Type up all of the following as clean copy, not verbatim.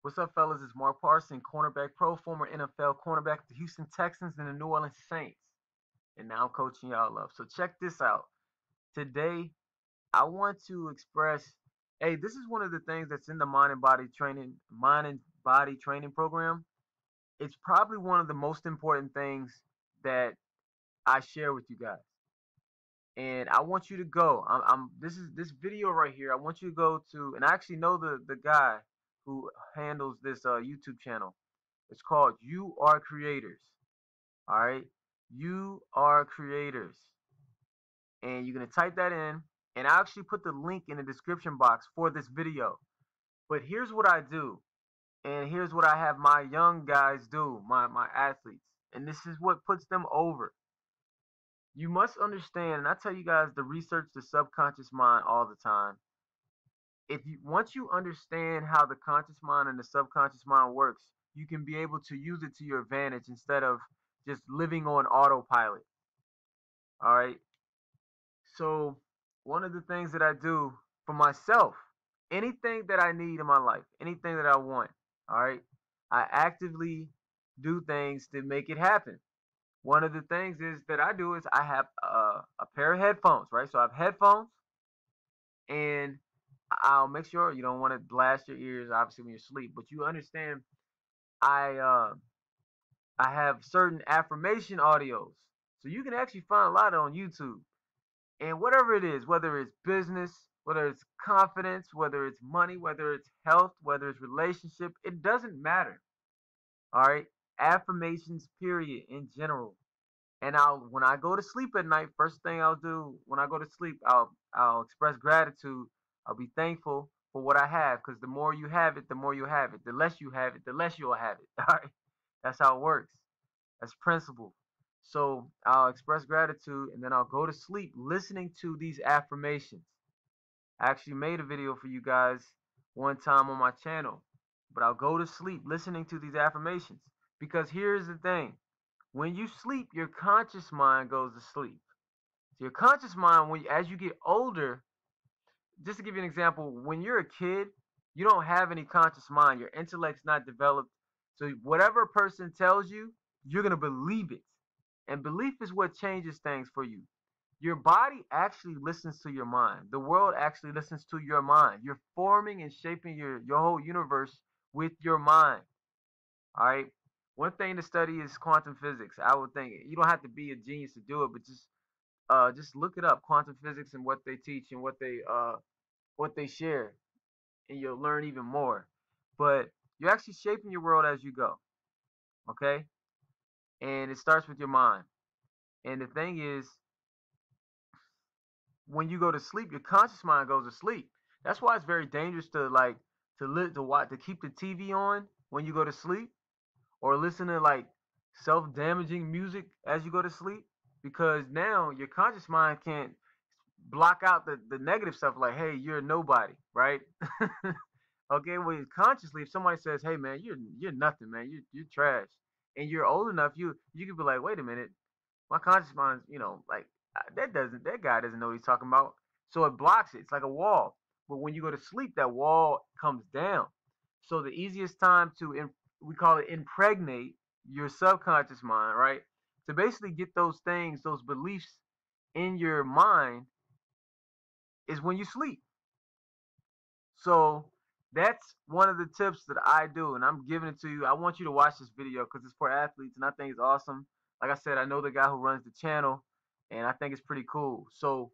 What's up, fellas? It's Mark Parson, cornerback pro, former NFL cornerback of the Houston Texans and the New Orleans Saints. And now I'm coaching y'all up. So check this out. Today, I want to express, hey, this is one of the things that's in the mind and body training program. It's probably one of the most important things that I share with you guys. And I want you to go. This is this video right here. I want you to go to, and I actually know the guy who handles this YouTube channel. It's called You Are Creators. All right, You Are Creators, and you're gonna type that in. And I actually put the link in the description box for this video. But here's what I do, and here's what I have my young guys do, my athletes, and this is what puts them over. You must understand, and I tell you guys to research the subconscious mind all the time. If you once you understand how the conscious mind and the subconscious mind works, you can be able to use it to your advantage instead of just living on autopilot. All right. So one of the things that I do for myself, anything that I need in my life, anything that I want, all right, I actively do things to make it happen. One of the things is that I do is I have a pair of headphones, right? So I have headphones, and I'll make sure you don't want to blast your ears, obviously, when you're asleep. But you understand, I uh, I have certain affirmation audios, so you can actually find a lot on YouTube. And whatever it is, whether it's business, whether it's confidence, whether it's money, whether it's health, whether it's relationship, it doesn't matter. All right, affirmations, period, in general. And when I go to sleep at night, first thing I'll do when I go to sleep, I'll express gratitude. I'll be thankful for what I have, because the more you have it, the more you have it. The less you have it, the less you'll have it. All right, that's how it works. That's principle. So I'll express gratitude, and then I'll go to sleep listening to these affirmations. I actually made a video for you guys one time on my channel, but I'll go to sleep listening to these affirmations, because here's the thing. When you sleep, your conscious mind goes to sleep. So your conscious mind, as you get older, just to give you an example, when you're a kid, you don't have any conscious mind. Your intellect's not developed. So whatever a person tells you, you're going to believe it. And belief is what changes things for you. Your body actually listens to your mind. The world actually listens to your mind. You're forming and shaping your whole universe with your mind. All right. One thing to study is quantum physics. I would think you don't have to be a genius to do it, but just look it up, quantum physics and what they teach and what they share, and you'll learn even more. But you're actually shaping your world as you go. Okay, and it starts with your mind. And the thing is, when you go to sleep, your conscious mind goes to sleep. That's why it's very dangerous to keep the TV on when you go to sleep, or listen to like self-damaging music as you go to sleep, because now your conscious mind can't block out the negative stuff, like, hey, you're nobody, right? Okay, well, consciously, if somebody says, hey man, you're nothing, man, you're trash, and you're old enough, you could be like, wait a minute, my conscious mind, like, that guy doesn't know what he's talking about. So it blocks it. It's like a wall. But when you go to sleep, that wall comes down. So the easiest time we call it impregnate your subconscious mind, right? To basically get those things, those beliefs in your mind, is when you sleep. So that's one of the tips that I do, and I'm giving it to you. I want you to watch this video because it's for athletes, and I think it's awesome. Like I said, I know the guy who runs the channel, and I think it's pretty cool. So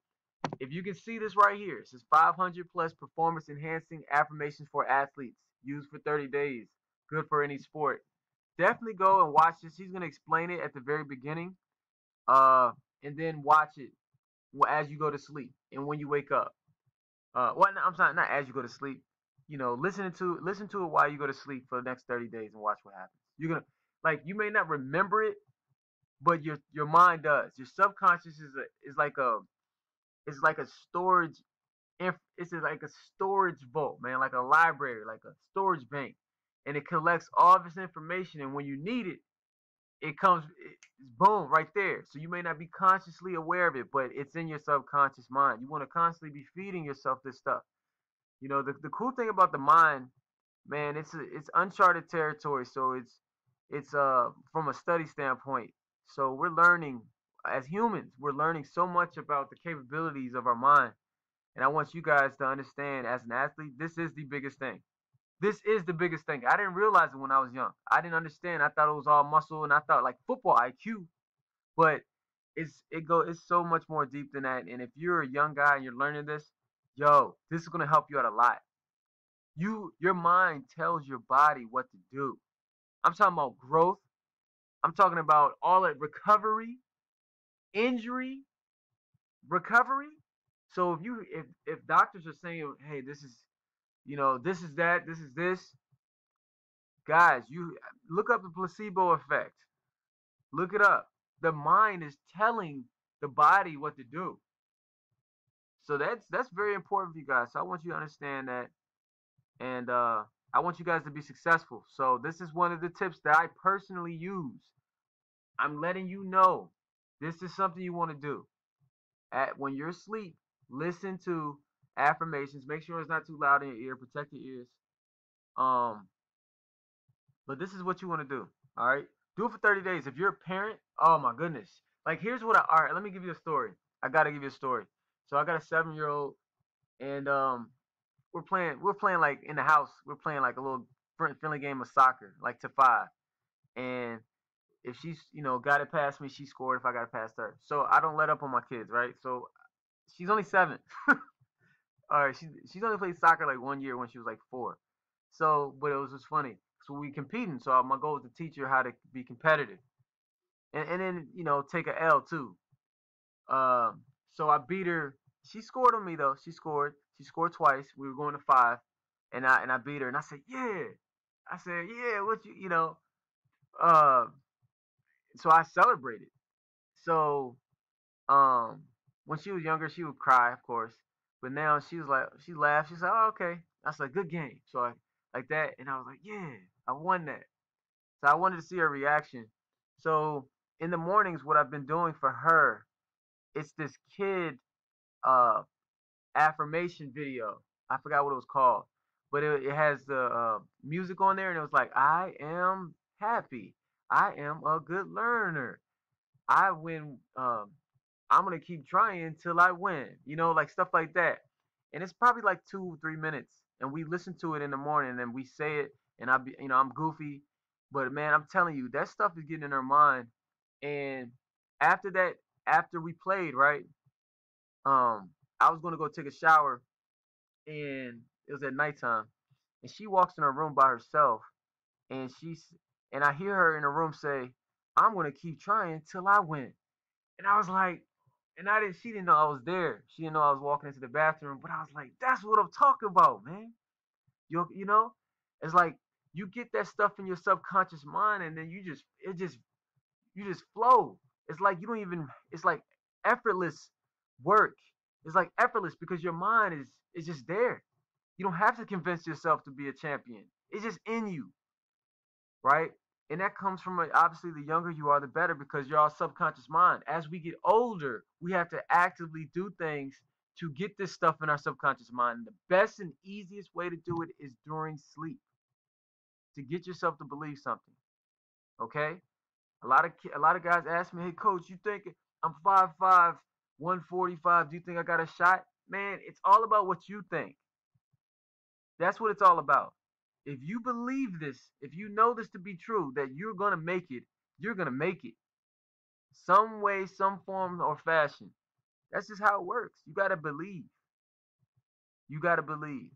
if you can see this right here, it says 500 plus performance enhancing affirmations for athletes, used for 30 days, good for any sport. Definitely go and watch this. He's going to explain it at the very beginning, and then watch it as you go to sleep and when you wake up. Well, no, I'm sorry, not as you go to sleep. Listen to it while you go to sleep for the next 30 days and watch what happens. You're gonna, like, you may not remember it, but your mind does. Your subconscious is like a storage. It's like a storage vault, man, like a library, like a storage bank, and it collects all this information. And when you need it, it's boom right there. So you may not be consciously aware of it, but it's in your subconscious mind. You want to constantly be feeding yourself this stuff. The cool thing about the mind man, it's uncharted territory. So it's from a study standpoint. So we're learning as humans, we're learning so much about the capabilities of our mind. And I want you guys to understand, as an athlete, this is the biggest thing. This is the biggest thing. I didn't realize it when I was young. I didn't understand. I thought it was all muscle, and I thought like football IQ, but it's so much more deep than that. And if you're a young guy and you're learning this, yo, this is gonna help you out a lot. Your mind tells your body what to do. I'm talking about growth. I'm talking about all that recovery, injury, recovery. So if doctors are saying, hey, this is this is that, this is this, guys, you look up the placebo effect. Look it up. The mind is telling the body what to do. So that's very important for you guys. So I want you to understand that, and I want you guys to be successful. So this is one of the tips that I personally use. I'm letting you know this is something you want to do. When you're asleep, listen to affirmations. Make sure it's not too loud in your ear. Protect your ears. Um, but this is what you want to do. All right, do it for 30 days. If you're a parent, oh my goodness. Like here's what I. All right, let me give you a story. I gotta give you a story. So I got a 7-year-old, and we're playing like in the house. We're playing like a little friendly game of soccer, like to five. And if she's got it past me, she scored. If I got it past her, so I don't let up on my kids, right? So she's only 7. All right, she's only played soccer like 1 year when she was like 4. So, but it was just funny. So we competing. So my goal is to teach her how to be competitive, and then take a L too. Um, so I beat her. She scored on me though. She scored. She scored twice. We were going to 5, and I beat her. And I said, yeah. I said, yeah. What Uh, so I celebrated. So um, when she was younger, she would cry, of course. But now she was like, she laughed. She said, "Oh, okay, that's a good game." So I like that, and I was like, "Yeah, I won that." So I wanted to see her reaction. So in the mornings, what I've been doing for her, it's this kid uh affirmation video. I forgot what it was called, but it has the music on there, and it was like, "I am happy. I am a good learner. I win. I'm gonna keep trying until I win." Like stuff like that. And it's probably like 2, 3 minutes, and we listen to it in the morning, and we say it, and I'm goofy, but man, I'm telling you, that stuff is getting in her mind. And after that, after we played, right, um, I was gonna go take a shower, and it was at nighttime, and she walks in her room by herself, and and I hear her in the room say, "I'm gonna keep trying till I win." And I was like, and she didn't know I was there. She didn't know I was walking into the bathroom, but I was like, that's what I'm talking about, man. You know, it's like you get that stuff in your subconscious mind, and then you just flow. It's like you don't even. It's like effortless work. It's like effortless because your mind is just there. You don't have to convince yourself to be a champion. It's just in you, right? And that comes from obviously the younger you are, the better because you're all subconscious mind. As we get older, we have to actively do things to get this stuff in our subconscious mind. And the best and easiest way to do it is during sleep to get yourself to believe something. Okay? A lot of guys ask me, "Hey coach, you think I'm 5'5", 145? Do you think I got a shot?" Man, it's all about what you think. That's what it's all about. If you believe this, if you know this to be true, that you're going to make it, you're going to make it. Some way, some form or fashion. That's just how it works. You got to believe. You got to believe.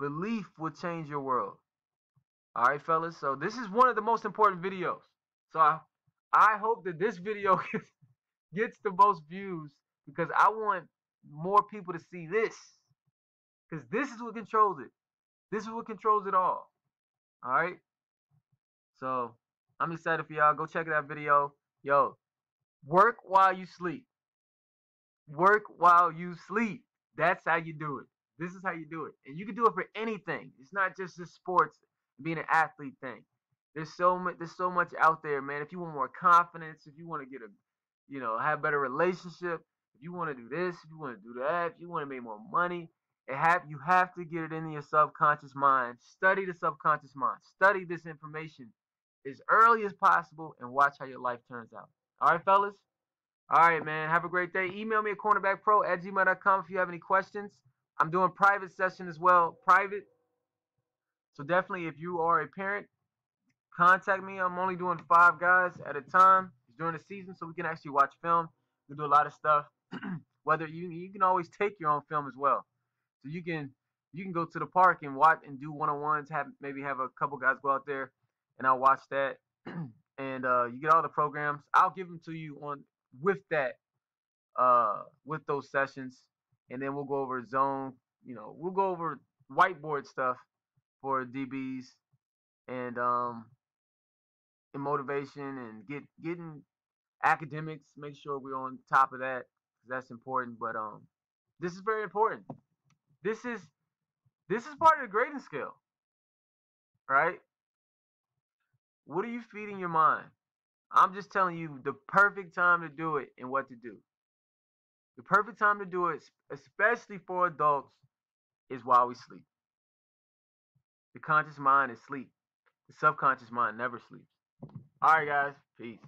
Belief will change your world. All right, fellas. So this is one of the most important videos. So I hope that this video gets the most views because I want more people to see this. Because this is what controls it. This is what controls it all. All right. So I'm excited for y'all. Go check that video. Yo, work while you sleep. Work while you sleep. That's how you do it. This is how you do it. And you can do it for anything. It's not just the sports, being an athlete thing. There's so much out there, man. If you want more confidence, if you want to get have a better relationship, if you want to do this, if you want to do that, if you want to make more money, You have to get it in your subconscious mind. Study the subconscious mind. Study this information as early as possible and watch how your life turns out. All right, fellas? All right, man. Have a great day. Email me at cornerbackpro@gmail.com if you have any questions. I'm doing private session as well. Private. So definitely, if you are a parent, contact me. I'm only doing 5 guys at a time. It's during the season, so we can actually watch film. We do a lot of stuff. Whether you can always take your own film as well. So you can go to the park and watch and do one-on-ones. Maybe have a couple guys go out there, and I'll watch that. And you get all the programs. I'll give them to you on with that with those sessions, and then we'll go over zone. We'll go over whiteboard stuff for DBs and motivation and getting academics. Make sure we're on top of that because that's important. But this is very important. This is part of the grading scale, right? What are you feeding your mind? I'm just telling you the perfect time to do it and what to do. The perfect time to do it, especially for adults, is while we sleep. The conscious mind is sleep. The subconscious mind never sleeps. All right, guys. Peace.